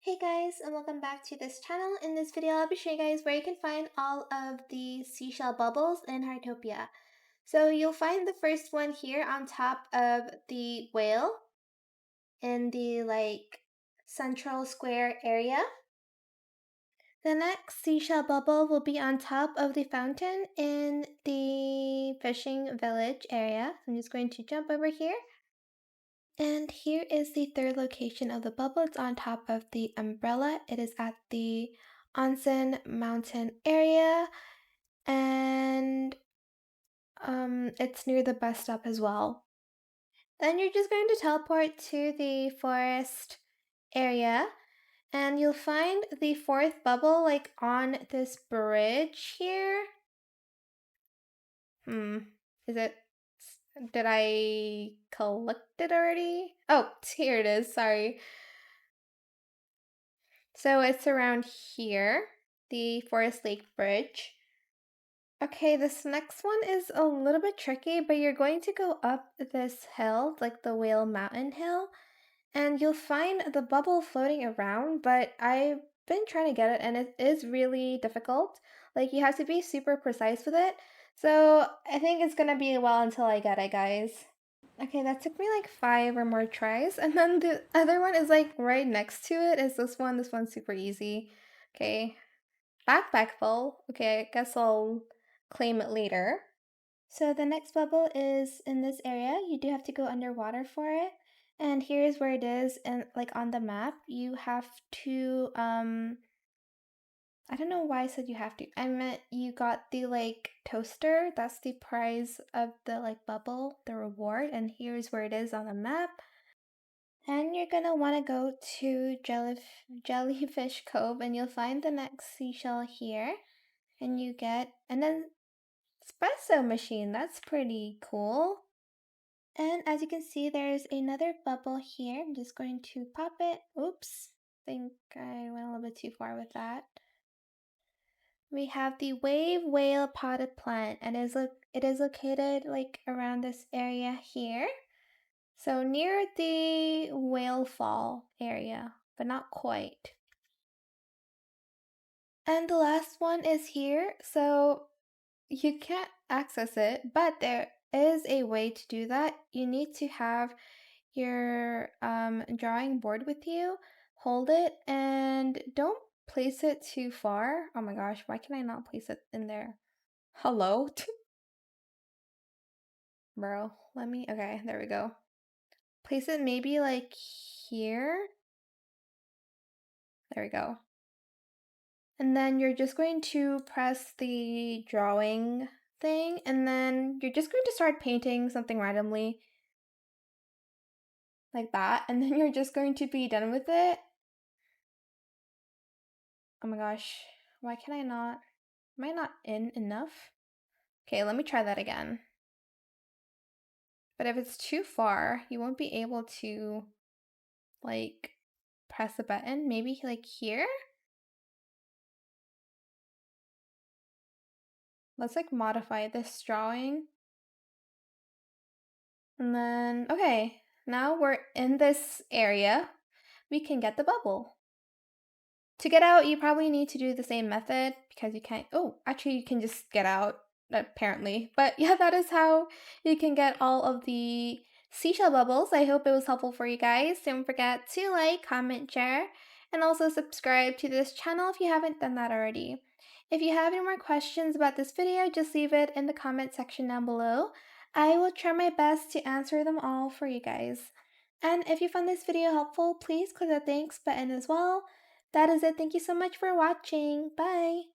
Hey guys, and welcome back to this channel. In this video, I'll be showing you guys where you can find all of the seashell bubbles in Heartopia. So you'll find the first one here on top of the whale in the central square area. The next seashell bubble will be on top of the fountain in the fishing village area. I'm just going to jump over here. And here is the third location of the bubble. It's on top of the umbrella. It is at the onsen mountain area, and it's near the bus stop as well. Then you're just going to teleport to the forest area, and you'll find the fourth bubble like on this bridge here. Is it? Did I collect it already? Oh, here it is, sorry. So it's around here, the Forest Lake Bridge. Okay, this next one is a little bit tricky, but you're going to go up this hill, like the Whale Mountain Hill, and you'll find the bubble floating around, but I've been trying to get it, and it is really difficult. Like, you have to be super precise with it. So I think it's gonna be a while until I get it, guys. Okay, that took me like 5 or more tries, and then the other one is like right next to it is this one. This one's super easy. Okay, backpack full. Okay, I guess I'll claim it later. So the next bubble is in this area. You do have to go underwater for it. And here's where it is, and like on the map, you have to I don't know why I said you have to. I meant you got the like toaster. That's the prize of the like bubble, the reward, and here's where it is on the map. And you're gonna want to go to Jellyfish Cove, and you'll find the next seashell here. And you get and then espresso machine. That's pretty cool. And as you can see, there's another bubble here. I'm just going to pop it. Oops, I think I went a little bit too far with that. We have the wave whale potted plant, and it is located like around this area here. So near the whale fall area, but not quite. And the last one is here. So you can't access it, but there is a way to do that. You need to have your drawing board with you. Hold it and don't place it too far. Oh my gosh, why can I not place it in there? Hello? Bro, okay, there we go. Place it maybe like here. There we go. And then you're just going to press the drawing thing, and then you're just going to start painting something randomly. Like that, and then you're just going to be done with it. Oh my gosh, why can I not? Am I not in enough? Okay, let me try that again. But if it's too far, you won't be able to like press the button. Maybe like here? Let's like modify this drawing. And then, okay, now we're in this area. We can get the bubble. To get out, you probably need to do the same method because you can't, oh, actually you can just get out apparently. But yeah, that is how you can get all of the seashell bubbles. I hope it was helpful for you guys. Don't forget to like, comment, share, and also subscribe to this channel if you haven't done that already. If you have any more questions about this video, just leave it in the comment section down below. I will try my best to answer them all for you guys. And if you found this video helpful, please click the thanks button as well. That is it. Thank you so much for watching. Bye!